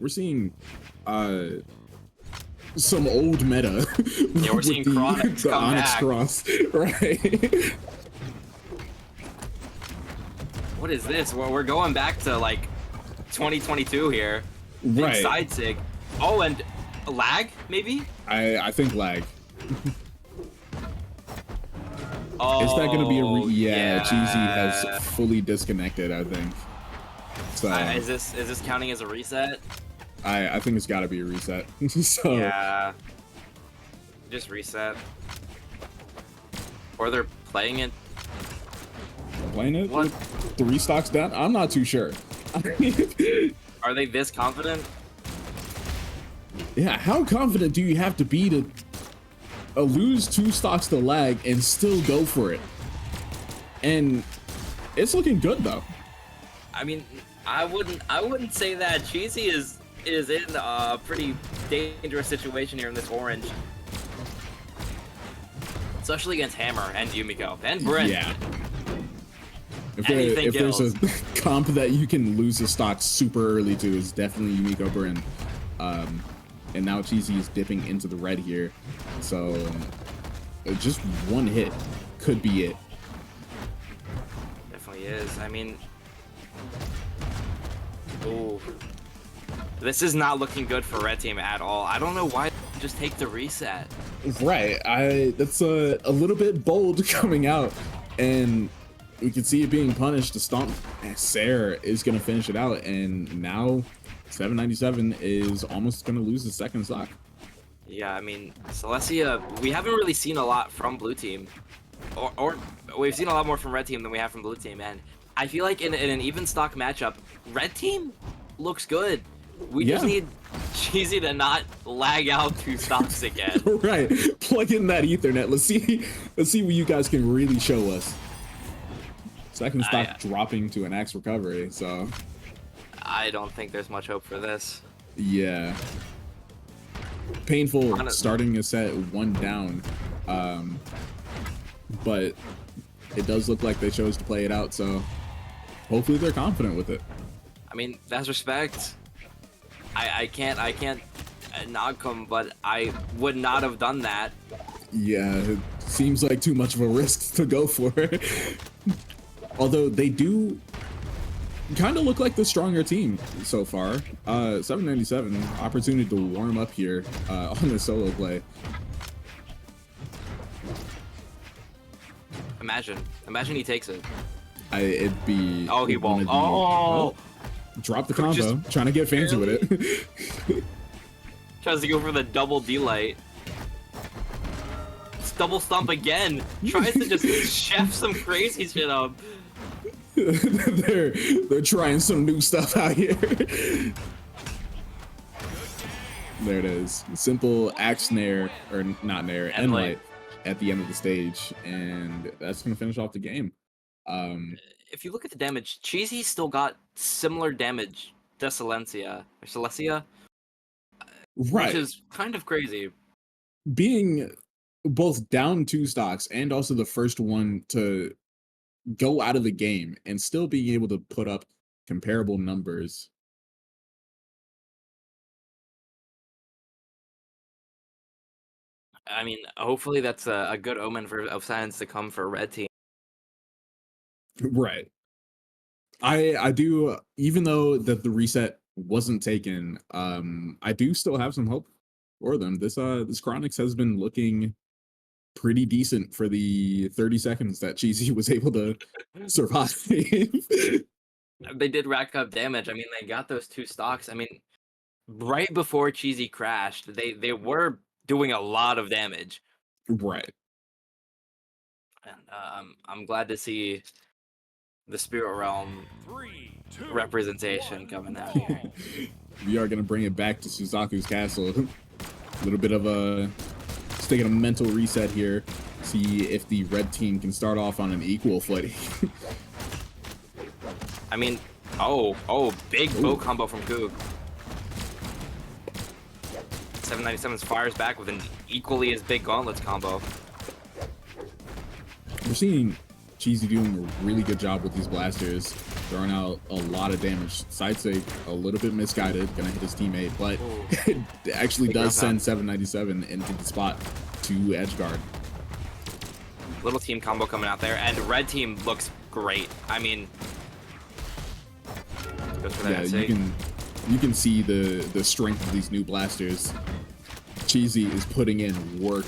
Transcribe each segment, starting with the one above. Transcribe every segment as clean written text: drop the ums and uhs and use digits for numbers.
we're seeing some old meta. Yeah, we're seeing the Onyx Cross, right? What is this? Well, we're going back to like 2022 here. Right. Side sig. Oh, and lag maybe? I think lag. Oh, is that gonna be a yeah. Cheezy has fully disconnected, I think. So is this counting as a reset? I think it's got to be a reset. So yeah, just reset. Or they're playing it. Playing it? What? 3 stocks down? I'm not too sure. Are they this confident? Yeah, how confident do you have to be to lose 2 stocks to lag and still go for it? And it's looking good though. I mean, I wouldn't say that. Cheezy is in a pretty dangerous situation here in this orange. Especially against Hammer and Yumiko and Bryn. Yeah. If there's a comp that you can lose a stock super early to, is definitely Yumiko Bryn. And now Cheezy is dipping into the red here. So just one hit could be it. Definitely is. I mean, ooh. This is not looking good for red team at all. I don't know why they just take the reset. Right. That's a little bit bold coming out, and we can see it being punished. The stomp. Sarah is gonna finish it out, and now 797 is almost gonna lose the second stock. Yeah, I mean, Selecia, we haven't really seen a lot from blue team, or we've seen a lot more from red team than we have from blue team, and I feel like in an even stock matchup, red team looks good. We just need Cheezy to not lag out 2 stocks again. Right. Plug in that Ethernet. Let's see what you guys can really show us. Second stock dropping to an axe recovery, so I don't think there's much hope for this. Yeah. Painful starting a set 1 down. But it does look like they chose to play it out, so hopefully they're confident with it. I mean, that's respect. I can't knock them, but I would not have done that. Yeah, it seems like too much of a risk to go for. Although they do kind of look like the stronger team so far. 797, opportunity to warm up here on the solo play. Imagine he takes it. It'd be... Oh, he won't. Oh! Drop the combo, trying to get fancy with it. Tries to go for the double D-light. It's double stomp again. Tries to just chef some crazy shit up. They're trying some new stuff out here. There it is. Simple axe nair, or not nair, end light at the end of the stage, and that's gonna finish off the game. If you look at the damage, Cheezy still got similar damage to Selecia, right? Which is kind of crazy. Being both down 2 stocks and also the first one to go out of the game and still being able to put up comparable numbers. I mean, hopefully that's a good omen of signs to come for red team. Right. I do, even though that the reset wasn't taken, I do still have some hope for them. This Chronix has been looking pretty decent for the 30 seconds that Cheezy was able to survive. They did rack up damage. I mean, they got those 2 stocks. I mean, right before Cheezy crashed, they were doing a lot of damage. Right. And I'm glad to see the Spirit Realm representation coming out here. We are gonna bring it back to Suzaku's castle. A little bit of a taking a mental reset here. See if the red team can start off on an equal footing. I mean, big bow combo from Kuk. 797 fires back with an equally as big gauntlets combo. We're seeing Cheezy doing a really good job with these blasters. throwing out a lot of damage. Side sig a little bit misguided, gonna hit his teammate, but it actually does send 797 into the spot to edge guard. Little team combo coming out there, and red team looks great. I mean, goes for that you can see the strength of these new blasters. Cheezy is putting in work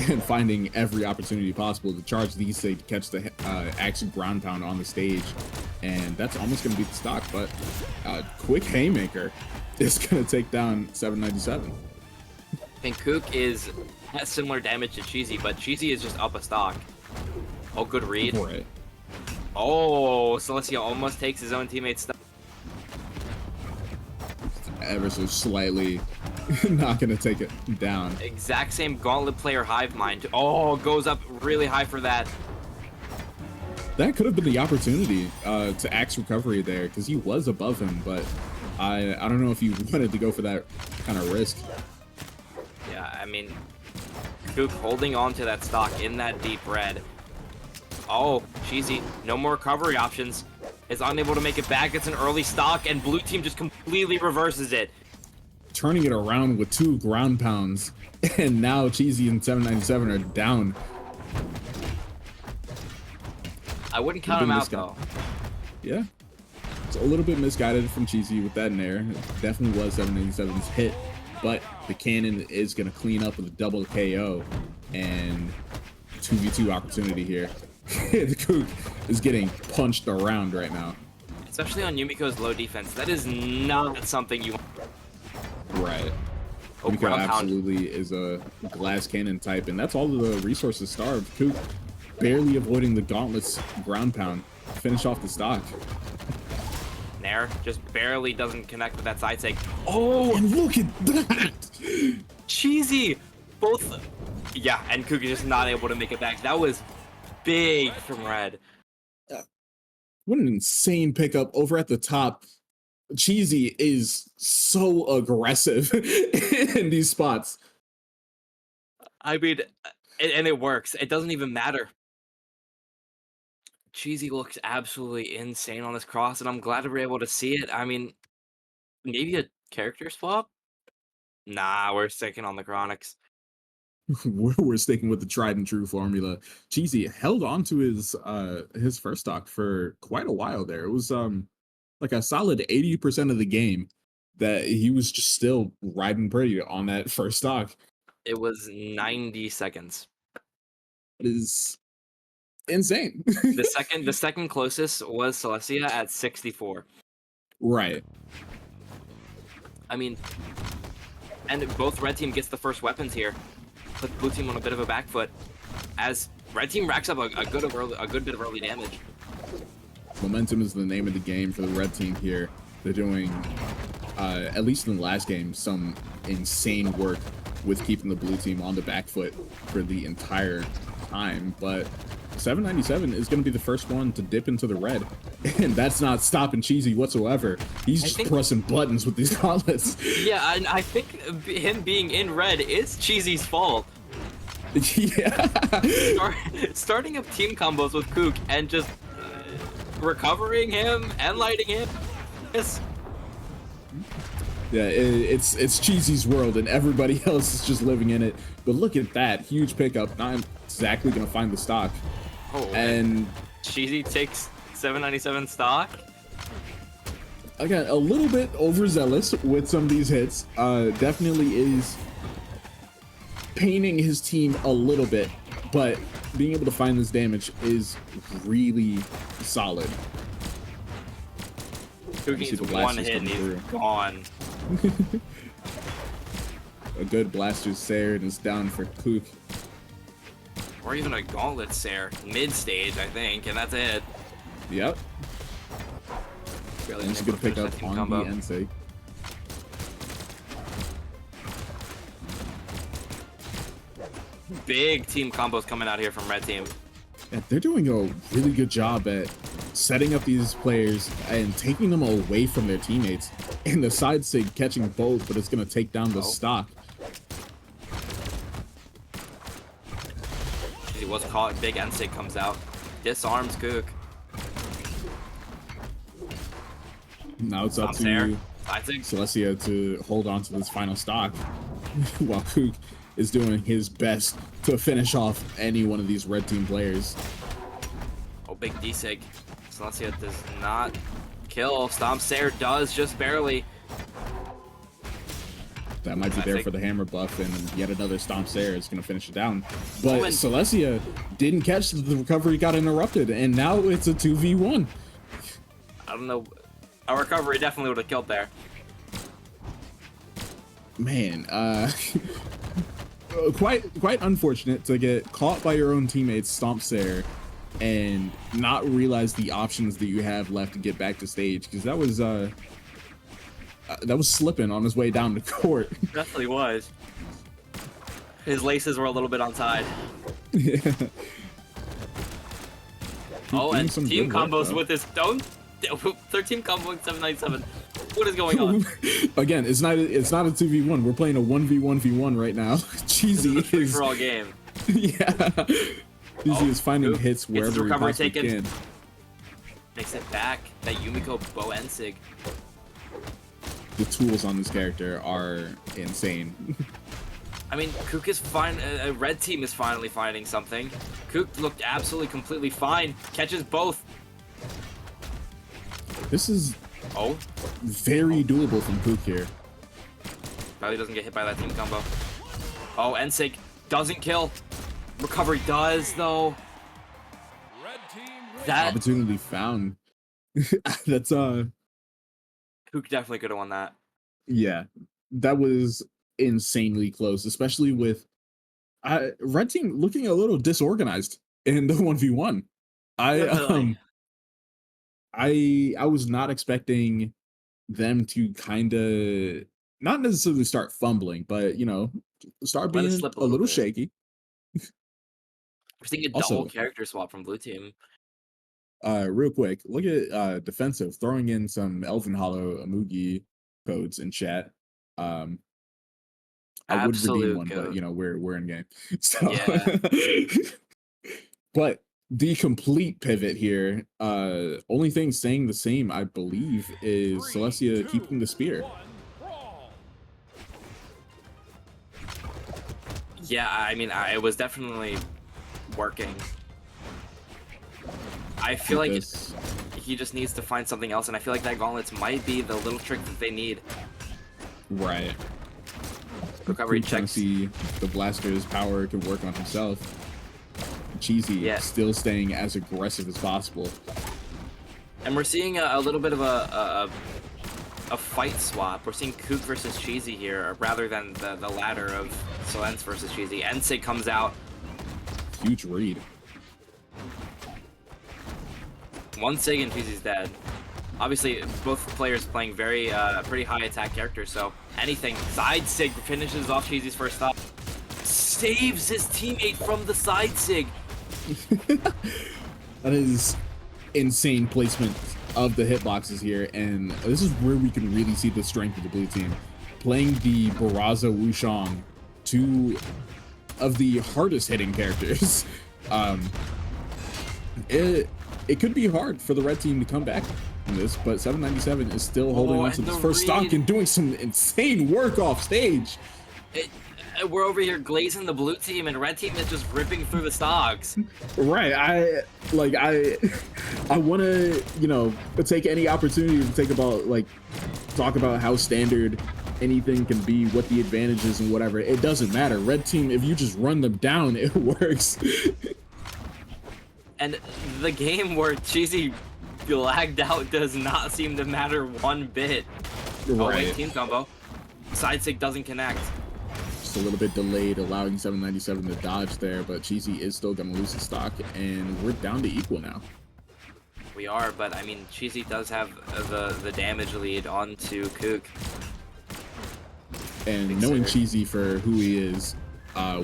and finding every opportunity possible to charge these to catch the action ground pound on the stage, and that's almost going to be the stock. But quick haymaker is going to take down 797. And Kook has similar damage to Cheezy, but Cheezy is just up a stock. Oh, good read. Right. Oh, Selecia almost takes his own teammate's stuff. Ever so slightly not gonna take it down. Exact same gauntlet player hive mind. Oh, goes up really high for that. That could have been the opportunity to axe recovery there, because he was above him, but I don't know if you wanted to go for that kind of risk. Yeah, I mean, Kook holding on to that stock in that deep red. Oh, Cheezy, no more recovery options. Is unable to make it back. It's an early stock, and blue team just completely reverses it. Turning it around with 2 ground pounds, and now Cheezy and 797 are down. I wouldn't count him out, though. Yeah. It's a little bit misguided from Cheezy with that nair. It definitely was 797's hit, but the cannon is going to clean up with a double KO, and 2v2 opportunity here. The Kook is getting punched around right now. Especially on Yumiko's low defense. That is not something you want. Right. Oh, Yumiko absolutely is a glass cannon type, and that's all the resources starved. Kook barely avoiding the gauntlets ground pound. Finish off the stock. Nair just barely doesn't connect with that side sig. Oh, and look at that! Cheezy! Both. Yeah, and Kook is just not able to make it back. That was big from red. What an insane pickup over at the top. Cheezy is so aggressive in these spots. I mean, and it works. It doesn't even matter. Cheezy looks absolutely insane on this cross, and I'm glad we were able to see it. I mean, maybe a character swap? Nah, we're sticking on the Chronics. We're sticking with the tried and true formula. Cheezy held on to his first stock for quite a while there. It was like a solid 80% of the game that he was just still riding pretty on that first stock. It was 90 seconds. It is insane. The second closest was Selecia at 64. Right. I mean, and both red team gets the first weapons here. Put blue team on a bit of a back foot as red team racks up a good bit of early damage. Momentum is the name of the game for the red team here. They're doing, at least in the last game, some insane work with keeping the blue team on the back foot for the entire time. But 797 is going to be the first one to dip into the red, and that's not stopping Cheezy whatsoever. He's just pressing buttons with these gauntlets. Yeah, and I think him being in red is Cheezy's fault. Yeah. Starting up team combos with Kook and just recovering him and lighting him. Yes. Yeah, it's Cheezy's world, and everybody else is just living in it. But look at that huge pickup. Not exactly going to find the stock. Oh, and Cheezy takes 797 stock. Again, a little bit overzealous with some of these hits. Definitely is painting his team a little bit, but being able to find this damage is really solid. Kook needs one hit and he's gone. A good blaster Sair and is down for Kook. Or even a gauntlet Sair mid-stage, I think, and that's it. Yep. Really and he's gonna pick up on combo. the NC. Big team combos coming out here from red team. Yeah, they're doing a really good job at setting up these players and taking them away from their teammates. And the side sig catching both, but it's gonna take down the stock. He was caught. Big NSIG comes out. Disarms Kook. Now it's up Stomps air. to I think. Selecia to hold on to this final stock while Kuk is doing his best to finish off any one of these red team players. Oh, big D-Sig. Selecia does not kill. Stomps air does, just barely. That might be there for the hammer buff, and yet another Stomp Air is going to finish it down. But Selecia didn't catch the recovery, got interrupted, and now it's a 2v1. I don't know. A recovery definitely would have killed there. Man, quite unfortunate to get caught by your own teammates Stomp Air and not realize the options that you have left to get back to stage, because that was slipping on his way down to court. Definitely was. His laces were a little bit onside. Yeah. Oh, and team combos with his own 13 combo with 797. What is going on? Again, it's not a 2v1. We're playing a 1v1v1 right now. Cheezy is for all game. Yeah. Cheezy is finding hits wherever he possibly can. Makes it back. That Yumiko Bow Ensig. The tools on this character are insane. I mean, Kuk is fine. A red team is finally finding something. Kuk looked absolutely completely fine. Catches both. This is very doable from Kuk here. Probably doesn't get hit by that team combo. Oh, Ensig doesn't kill. Recovery does though. That opportunity found. That's Kuk definitely could have won that. Yeah, that was insanely close, especially with red team looking a little disorganized in the 1v1. I was not expecting them to kind of not necessarily start fumbling, but you know, start being a little shaky. We're seeing a double character swap from blue team. Real quick, look at defensive throwing in some Elven Hollow Amugi codes in chat. I would redeem one, but you know we're in game. So yeah. But the complete pivot here, only thing staying the same, I believe, is Selecia keeping the spear. Yeah, I mean, it was definitely working. I feel like he just needs to find something else, and I feel like that gauntlets might be the little trick that they need. Right. Recovery checks. See the blaster's power could work on himself. Cheezy still staying as aggressive as possible. And we're seeing a little bit of a fight swap. We're seeing Kuk versus Cheezy here, rather than the ladder of Solence versus Cheezy. Ensig comes out. Huge read. One Sig and Cheezy's dead. Obviously, both players playing very pretty high attack characters, so anything. Side Sig finishes off Cheezy's first stop. Saves his teammate from the side Sig. That is insane placement of the hitboxes here, and this is where we can really see the strength of the blue team. Playing the Barraza Wushang, two of the hardest hitting characters. It could be hard for the red team to come back from this, but 797 is still holding on to this first stock and doing some insane work off stage. We're over here glazing the blue team, and red team is just ripping through the stocks. Right. I want to, you know, take any opportunity to talk about how standard anything can be, what the advantages and whatever. It doesn't matter. Red team, if you just run them down, it works. And the game where Cheezy lagged out does not seem to matter one bit. Right. Oh wait, team combo. Side Sig doesn't connect. Just a little bit delayed, allowing 797 to dodge there, but Cheezy is still going to lose the stock, and we're down to equal now. We are, but I mean, Cheezy does have the damage lead onto Kuk. And knowing Cheezy for who he is,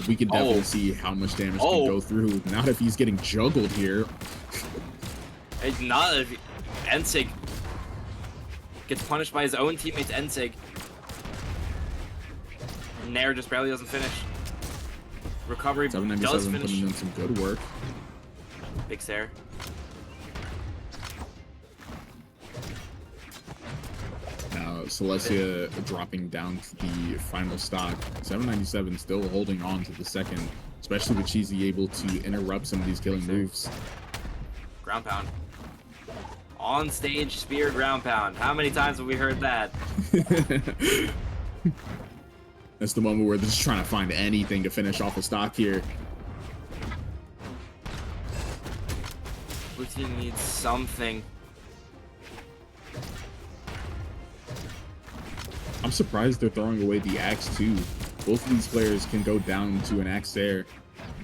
we can definitely see how much damage can go through. Not if he's getting juggled here. It's not if Ensig gets punished by his own teammates. Ensig. Nair just barely doesn't finish. Recovery does finish. Putting in some good work. Big Sarah. Selecia dropping down to the final stock. 797 still holding on to the second, especially with Cheezy able to interrupt some of these killing moves. Ground pound. On stage spear ground pound. How many times have we heard that? That's the moment where they're just trying to find anything to finish off the stock here. Blue team needs something. I'm surprised they're throwing away the axe too. Both of these players can go down to an axe there.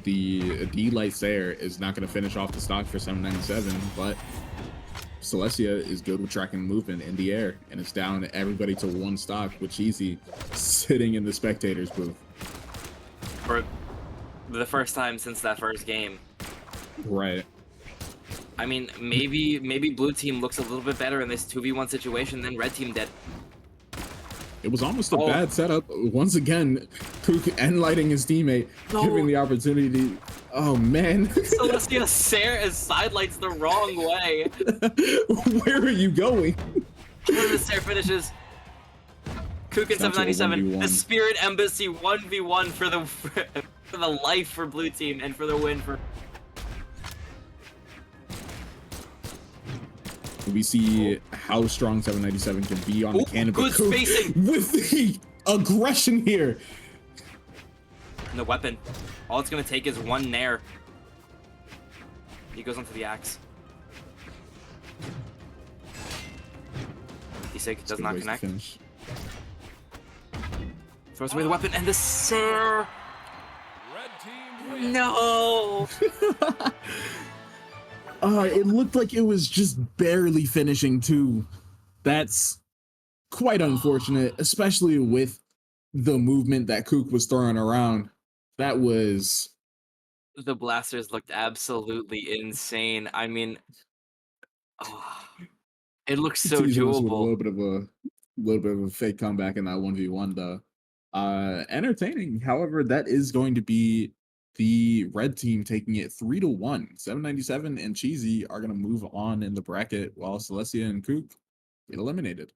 The D-Light Sayer is not going to finish off the stock for 797, but Selecia is good with tracking movement in the air, and it's down everybody to one stock with Cheezy sitting in the spectators booth. For the first time since that first game. Right. I mean, maybe blue team looks a little bit better in this 2v1 situation than red team did. It was almost a bad setup. Once again, kuk lighting his teammate, giving the opportunity. Oh, man. Selecia sidelights the wrong way. Where are you going? The Sayer finishes. kuk1319, the Spirit Embassy 1v1 for the life for blue team and for the win for... We see how strong 797 can be on the cannon. Good spacing with the aggression here. No weapon. All it's gonna take is one nair. He goes onto the axe. D6 does not connect. Throws away the weapon and the Sayer. No. It looked like it was just barely finishing too. That's quite unfortunate, especially with the movement that kuk was throwing around. That was... The blasters looked absolutely insane. I mean, it looks so doable. A little bit of a fake comeback in that 1v1 though. Entertaining. However, that is going to be the red team taking it 3-1. 797 and Cheezy are going to move on in the bracket, while Selecia and kuk get eliminated.